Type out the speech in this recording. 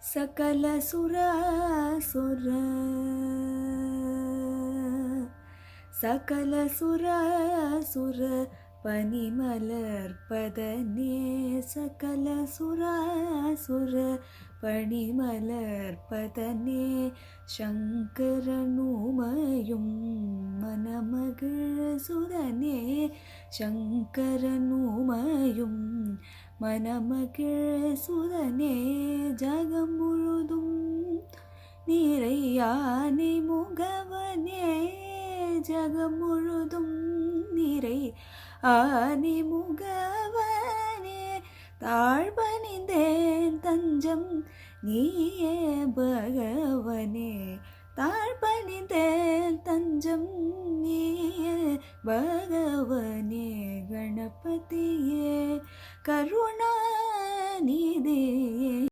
சகல சுராசுர சகல சுராசுர பனிமலர்பதனே சகல சுராசுர பனிமலர்பதனே சங்கரனுமையும் மனமகிழ் சுதனே சங்கரனுமையும் மனமகிழ் சுதனே ஜகம் முழுதும் நிறையானை முகவனே ஜகம் முழுதும் நிறை ஆனை முகவனே தாழ்பணிந்தேன் தஞ்சம் நீயே பகவனே தாழ்பணிந்தேன் தஞ்சம் நீயே பகவனே கணபதியே கருணாநிதியே